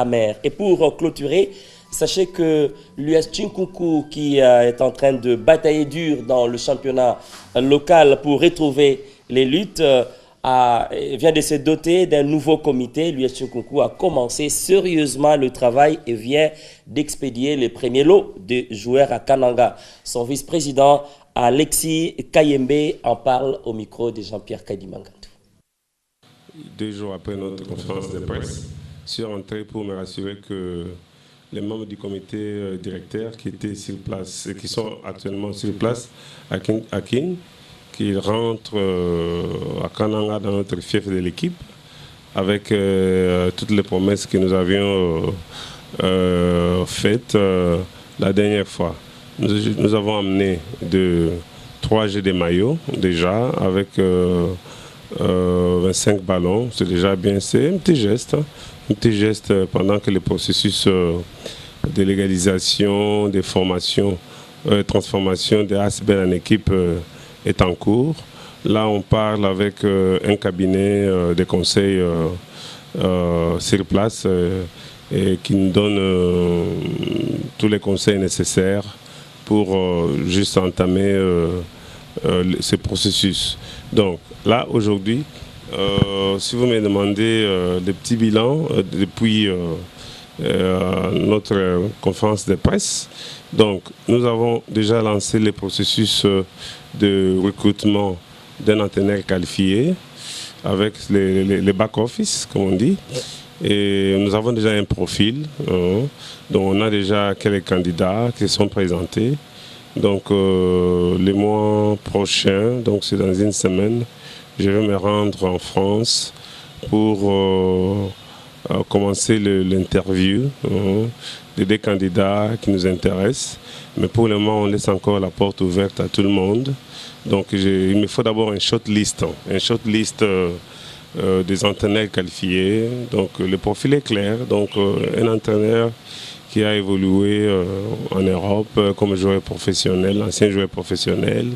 amer. Et pour clôturer, sachez que l'US Chinkunku, qui est en train de batailler dur dans le championnat local pour retrouver les luttes, vient de se doter d'un nouveau comité. L'US Chinkunku a commencé sérieusement le travail et vient d'expédier les premiers lots de joueurs à Kananga. Son vice-président, Alexis Kayembe, en parle au micro de Jean-Pierre Kadimangantou. 2 jours après notre conférence de presse, je suis rentré pour me rassurer que les membres du comité directeur qui étaient sur place et qui sont actuellement sur place à King, qui rentrent à Kananga dans notre fief de l'équipe avec toutes les promesses que nous avions faites la dernière fois. Nous avons amené 3 jeux de maillots déjà avec 25 ballons, c'est déjà bien, c'est un petit geste pendant que le processus de légalisation, de formation, transformation de ASBEL en équipe est en cours. Là, on parle avec un cabinet de conseil sur place et qui nous donne tous les conseils nécessaires pour juste entamer ce processus. Donc là, aujourd'hui, si vous me demandez des petits bilans depuis notre conférence de presse, donc nous avons déjà lancé le processus de recrutement d'un entraîneur qualifié avec les back-office, comme on dit. Et nous avons déjà un profil, donc on a déjà quelques candidats qui sont présentés. Donc les mois prochains, donc c'est dans une semaine, je vais me rendre en France pour commencer l'interview des 2 candidats qui nous intéressent. Mais pour le moment, on laisse encore la porte ouverte à tout le monde. Donc il me faut d'abord un shortlist des entraîneurs qualifiés. Donc le profil est clair. Donc un entraîneur qui a évolué en Europe comme joueur professionnel, ancien joueur professionnel,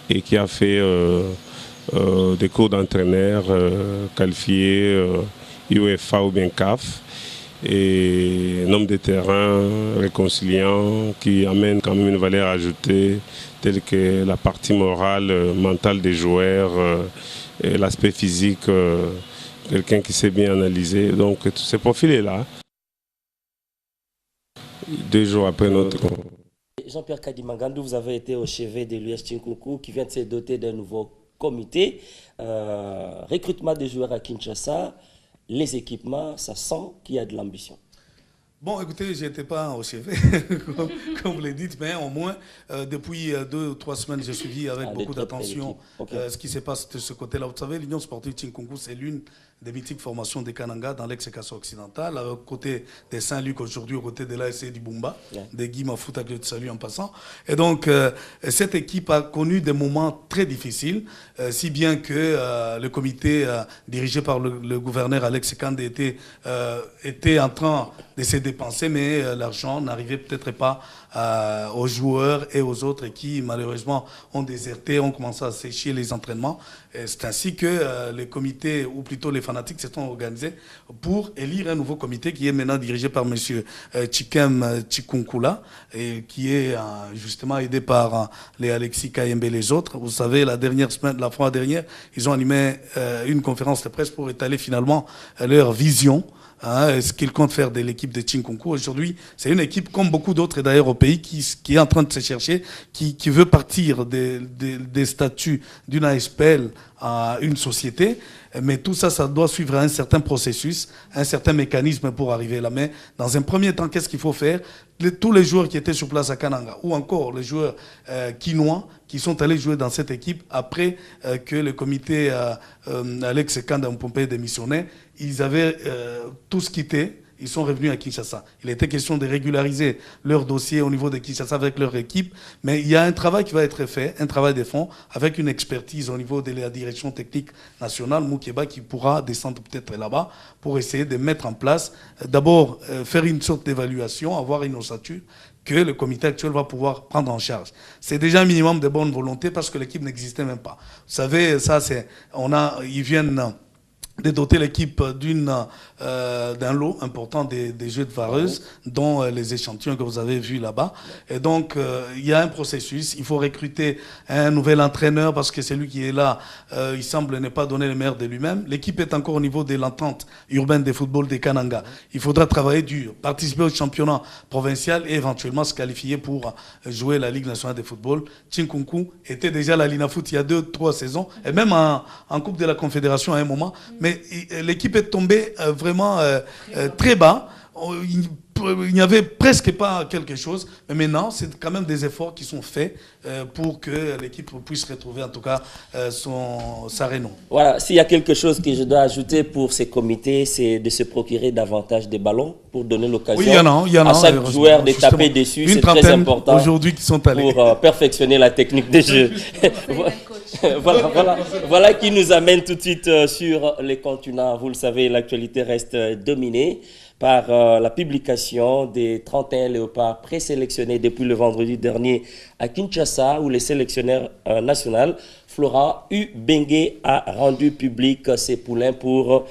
et qui a fait des cours d'entraîneur qualifiés UEFA ou bien CAF, et un homme de terrain réconciliant qui amène quand même une valeur ajoutée telle que la partie morale, mentale des joueurs, et l'aspect physique, quelqu'un qui sait bien analyser. Donc ce profil est là. 2 jours après notre... Jean-Pierre Kadimangantou, vous avez été au chevet de l'US Chinkunku qui vient de se doter d'un nouveau comité. Recrutement des joueurs à Kinshasa, les équipements, ça sent qu'il y a de l'ambition. Bon, écoutez, je n'étais pas au chevet, comme vous le dites, mais au moins, depuis 2 ou 3 semaines, j'ai suivi avec beaucoup d'attention ce qui se passe de ce côté-là. Vous savez, l'Union sportive Chinkunku, c'est l'une des mythiques formations des Kananga dans l'ex-Kasso occidental, à côté des Saint-Luc aujourd'hui, aux côtés de l'ASC du Bumba, de Guy Mafouta que je salue en passant. Et donc, cette équipe a connu des moments très difficiles, si bien que le comité dirigé par le gouverneur Alex Kande était en train de se dépenser, mais l'argent n'arrivait peut-être pas aux joueurs et aux autres qui, malheureusement, ont déserté, ont commencé à sécher les entraînements. C'est ainsi que les comités, ou plutôt les fanatiques, se sont organisés pour élire un nouveau comité qui est maintenant dirigé par M. Chikem Chikunkula, et qui est justement aidé par les Alexis Kayembe et les autres. Vous savez, la fois dernière, ils ont animé une conférence de presse pour étaler finalement leur vision, ce qu'ils comptent faire de l'équipe de Chinkunku. Aujourd'hui, c'est une équipe, comme beaucoup d'autres d'ailleurs au pays, qui est en train de se chercher, qui veut partir des statuts d'une ASPL à une société. Mais tout ça, ça doit suivre un certain processus, un certain mécanisme pour arriver là. Mais dans un premier temps, qu'est-ce qu'il faut faire? Tous les joueurs qui étaient sur place à Kananga, ou encore les joueurs quinois, qui sont allés jouer dans cette équipe après que le comité Alex Kanda Mpompé démissionnait, ils avaient tous quitté. Ils sont revenus à Kinshasa. Il était question de régulariser leur dossier au niveau de Kinshasa avec leur équipe. Mais il y a un travail qui va être fait, un travail de fond, avec une expertise au niveau de la direction technique nationale, Moukeba, qui pourra descendre peut-être là-bas pour essayer de mettre en place, d'abord faire une sorte d'évaluation, avoir une ossature que le comité actuel va pouvoir prendre en charge. C'est déjà un minimum de bonne volonté parce que l'équipe n'existait même pas. Vous savez, ça, ils viennent de doter l'équipe d'un lot important des jeux de vareuses, dont les échantillons que vous avez vus là-bas. Et donc, il y a un processus. Il faut recruter un nouvel entraîneur parce que celui qui est là, il semble ne pas donner le meilleur de lui-même. L'équipe est encore au niveau de l'entente urbaine de football des Kananga. Il faudra travailler dur, participer au championnat provincial et éventuellement se qualifier pour jouer la Ligue nationale de football. Chinkunku était déjà à la Linafoot il y a 2-3 saisons, et même en Coupe de la Confédération à un moment. Mais l'équipe est tombée vraiment très bas. Il n'y avait presque pas quelque chose. Mais maintenant, c'est quand même des efforts qui sont faits pour que l'équipe puisse retrouver en tout cas sa renom. Voilà, s'il y a quelque chose que je dois ajouter pour ces comités, c'est de se procurer davantage de ballons pour donner l'occasion à chaque joueur de taper dessus. C'est très important aujourd'hui qui sont allés pour perfectionner la technique de jeu. Voilà qui nous amène tout de suite sur les continents. Vous le savez, l'actualité reste dominée par la publication des 31 léopards présélectionnés depuis le vendredi dernier à Kinshasa, où le sélectionneur national Florent Ubengue a rendu public ses poulains pour...